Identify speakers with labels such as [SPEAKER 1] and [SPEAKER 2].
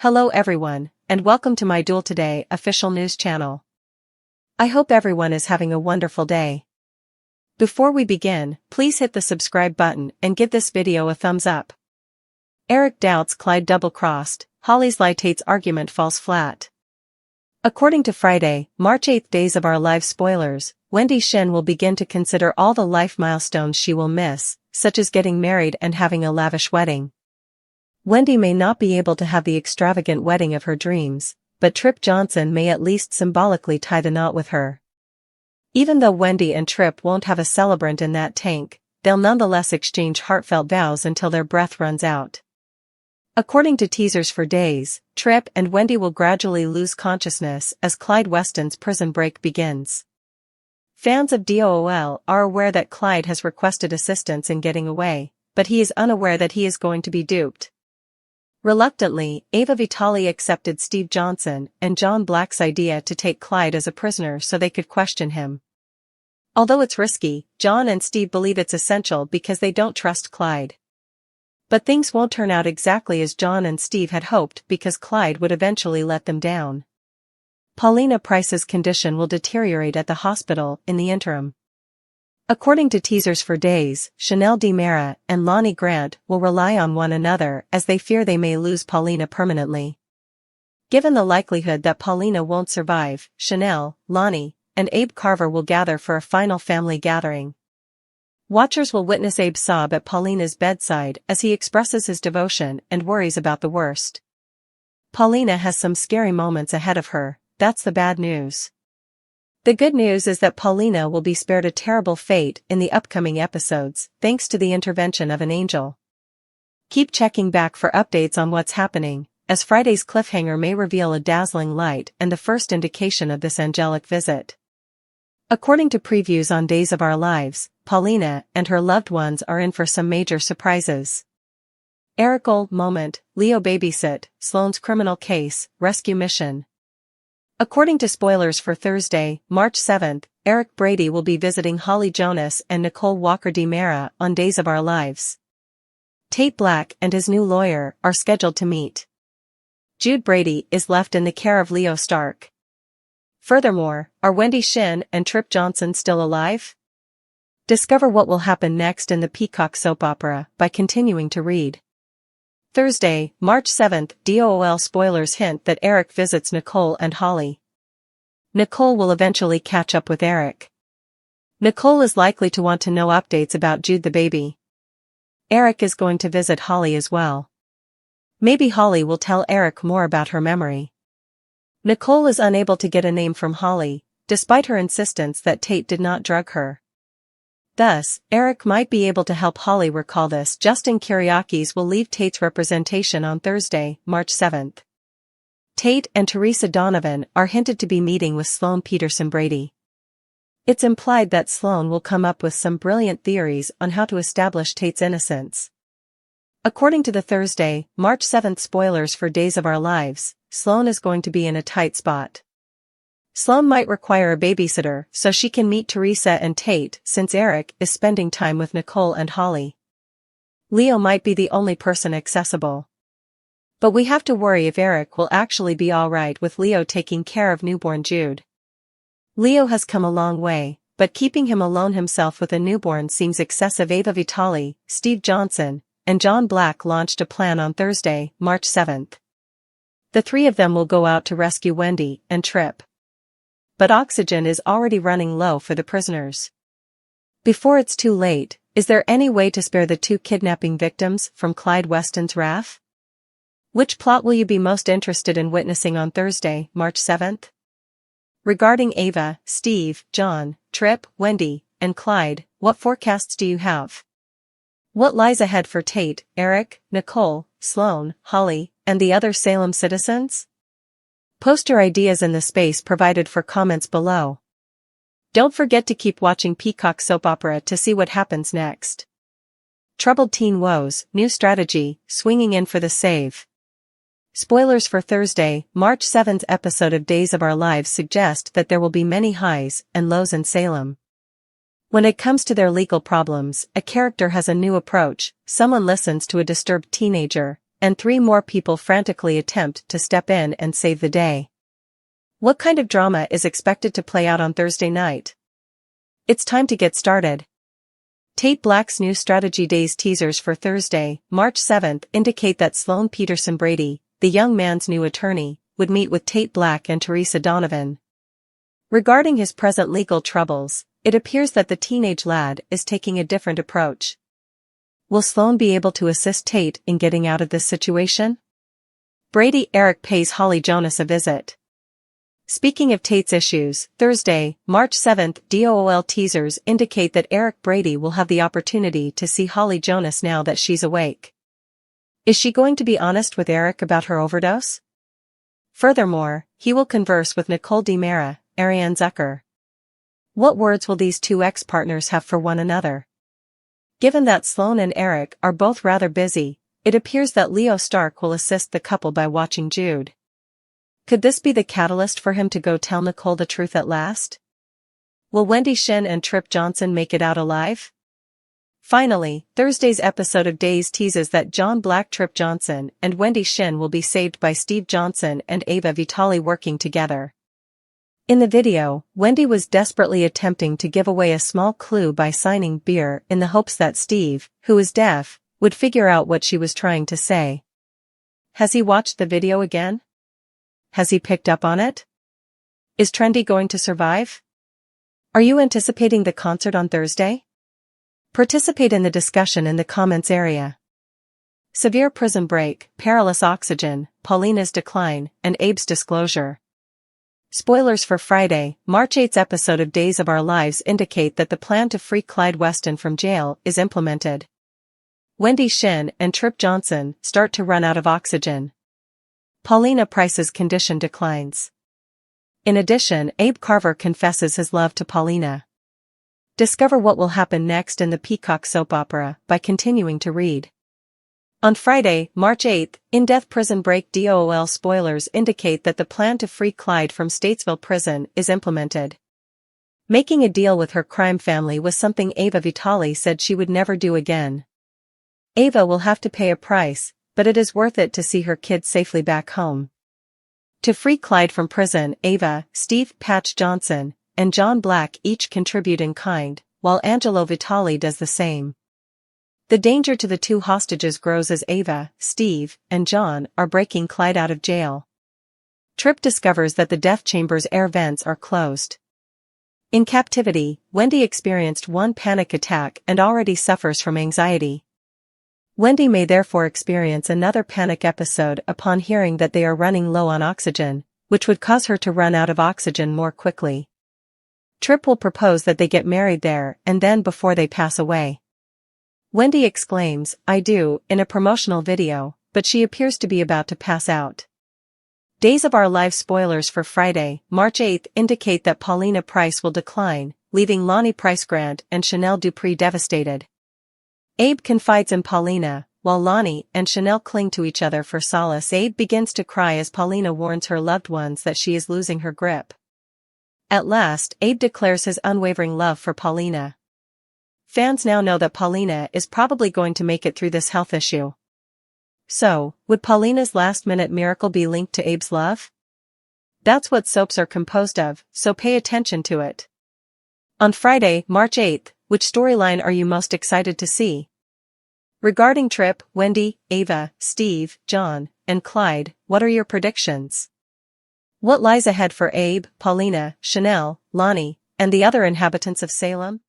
[SPEAKER 1] Hello everyone, and welcome to my Duel Today official news channel. I hope everyone is having a wonderful day. Before we begin, please hit the subscribe button and give this video a thumbs up. Eric doubts Clyde double-crossed, Holly's lie Tate's argument falls flat. According to Friday, March 8 Days of Our Lives spoilers, Wendy Shin will begin to consider all the life milestones she will miss, such as getting married and having a lavish wedding. Wendy may not be able to have the extravagant wedding of her dreams, but Trip Johnson may at least symbolically tie the knot with her. Even though Wendy and Trip won't have a celebrant in that tank, they'll nonetheless exchange heartfelt vows until their breath runs out. According to teasers for days, Trip and Wendy will gradually lose consciousness as Clyde Weston's prison break begins. Fans of DOOL are aware that Clyde has requested assistance in getting away, but he is unaware that he is going to be duped. Reluctantly, Ava Vitale accepted Steve Johnson and John Black's idea to take Clyde as a prisoner so they could question him. Although it's risky, John and Steve believe it's essential because they don't trust Clyde. But things won't turn out exactly as John and Steve had hoped because Clyde would eventually let them down. Paulina Price's condition will deteriorate at the hospital in the interim. According to teasers for days, Chanel DiMera and Lonnie Grant will rely on one another as they fear they may lose Paulina permanently. Given the likelihood that Paulina won't survive, Chanel, Lonnie, and Abe Carver will gather for a final family gathering. Watchers will witness Abe sob at Paulina's bedside as he expresses his devotion and worries about the worst. Paulina has some scary moments ahead of her, that's the bad news. The good news is that Paulina will be spared a terrible fate in the upcoming episodes, thanks to the intervention of an angel. Keep checking back for updates on what's happening, as Friday's cliffhanger may reveal a dazzling light and the first indication of this angelic visit. According to previews on Days of Our Lives, Paulina and her loved ones are in for some major surprises. Eric moment, Leo babysit, Sloane's criminal case, rescue mission. According to spoilers for Thursday, March 7, Eric Brady will be visiting Holly Jonas and Nicole Walker DiMera on Days of Our Lives. Tate Black and his new lawyer are scheduled to meet. Jude Brady is left in the care of Leo Stark. Furthermore, are Wendy Shin and Trip Johnson still alive? Discover what will happen next in the Peacock soap opera by continuing to read. Thursday, March 7, DOOL spoilers hint that Eric visits Nicole and Holly. Nicole will eventually catch up with Eric. Nicole is likely to want to know updates about Jude the baby. Eric is going to visit Holly as well. Maybe Holly will tell Eric more about her memory. Nicole is unable to get a name from Holly, despite her insistence that Tate did not drug her. Thus, Eric might be able to help Holly recall this. Justin Kiriakis will leave Tate's representation on Thursday, March 7. Tate and Teresa Donovan are hinted to be meeting with Sloane Peterson Brady. It's implied that Sloane will come up with some brilliant theories on how to establish Tate's innocence. According to the Thursday, March 7 spoilers for Days of Our Lives, Sloane is going to be in a tight spot. Sloane might require a babysitter so she can meet Teresa and Tate since Eric is spending time with Nicole and Holly. Leo might be the only person accessible. But we have to worry if Eric will actually be alright with Leo taking care of newborn Jude. Leo has come a long way, but keeping him alone himself with a newborn seems excessive. Ava Vitale, Steve Johnson, and John Black launched a plan on Thursday, March 7. The three of them will go out to rescue Wendy and Trip. But oxygen is already running low for the prisoners. Before it's too late, is there any way to spare the two kidnapping victims from Clyde Weston's wrath? Which plot will you be most interested in witnessing on Thursday, March 7? Regarding Ava, Steve, John, Trip, Wendy, and Clyde, what forecasts do you have? What lies ahead for Tate, Eric, Nicole, Sloane, Holly, and the other Salem citizens? Post your ideas in the space provided for comments below. Don't forget to keep watching Peacock soap opera to see what happens next. Troubled teen woes, new strategy, swinging in for the save. Spoilers for Thursday, March 7 episode of Days of Our Lives suggest that there will be many highs and lows in Salem. When it comes to their legal problems, a character has a new approach, someone listens to a disturbed teenager, and 3 more people frantically attempt to step in and save the day. What kind of drama is expected to play out on Thursday night? It's time to get started. Tate Black's new Strategy Days teasers for Thursday, March 7th indicate that Sloan Peterson Brady, the young man's new attorney, would meet with Tate Black and Teresa Donovan. Regarding his present legal troubles, it appears that the teenage lad is taking a different approach. Will Sloan be able to assist Tate in getting out of this situation? Brady Eric pays Holly Jonas a visit. Speaking of Tate's issues, Thursday, March 7th DOOL teasers indicate that Eric Brady will have the opportunity to see Holly Jonas now that she's awake. Is she going to be honest with Eric about her overdose? Furthermore, he will converse with Nicole DiMera, Ariane Zucker. What words will these two ex-partners have for one another? Given that Sloan and Eric are both rather busy, it appears that Leo Stark will assist the couple by watching Jude. Could this be the catalyst for him to go tell Nicole the truth at last? Will Wendy Shin and Trip Johnson make it out alive? Finally, Thursday's episode of Days teases that John Black, Trip Johnson, and Wendy Shin will be saved by Steve Johnson and Ava Vitale working together. In the video, Wendy was desperately attempting to give away a small clue by signing beer in the hopes that Steve, who is deaf, would figure out what she was trying to say. Has he watched the video again? Has he picked up on it? Is Trendy going to survive? Are you anticipating the concert on Thursday? Participate in the discussion in the comments area. Severe prison break, perilous oxygen, Paulina's decline, and Abe's disclosure. Spoilers for Friday, March 8th's episode of Days of Our Lives indicate that the plan to free Clyde Weston from jail is implemented. Wendy Shin and Trip Johnson start to run out of oxygen. Paulina Price's condition declines. In addition, Abe Carver confesses his love to Paulina. Discover what will happen next in the Peacock soap opera by continuing to read. On Friday, March 8th, in-depth prison break DOOL spoilers indicate that the plan to free Clyde from Statesville prison is implemented. Making a deal with her crime family was something Ava Vitale said she would never do again. Ava will have to pay a price, but it is worth it to see her kids safely back home. To free Clyde from prison, Ava, Steve Patch Johnson, and John Black each contribute in kind, while Angelo Vitale does the same. The danger to the two hostages grows as Ava, Steve, and John are breaking Clyde out of jail. Trip discovers that the death chamber's air vents are closed. In captivity, Wendy experienced one panic attack and already suffers from anxiety. Wendy may therefore experience another panic episode upon hearing that they are running low on oxygen, which would cause her to run out of oxygen more quickly. Trip will propose that they get married there and then before they pass away. Wendy exclaims, "I do," in a promotional video, but she appears to be about to pass out. Days of Our Lives spoilers for Friday, March 8th indicate that Paulina Price will decline, leaving Lonnie Price Grant and Chanel Dupree devastated. Abe confides in Paulina, while Lonnie and Chanel cling to each other for solace. Abe begins to cry as Paulina warns her loved ones that she is losing her grip. At last, Abe declares his unwavering love for Paulina. Fans now know that Paulina is probably going to make it through this health issue. So, would Paulina's last-minute miracle be linked to Abe's love? That's what soaps are composed of, so pay attention to it. On Friday, March 8th, which storyline are you most excited to see? Regarding Trip, Wendy, Ava, Steve, John, and Clyde, what are your predictions? What lies ahead for Abe, Paulina, Chanel, Lonnie, and the other inhabitants of Salem?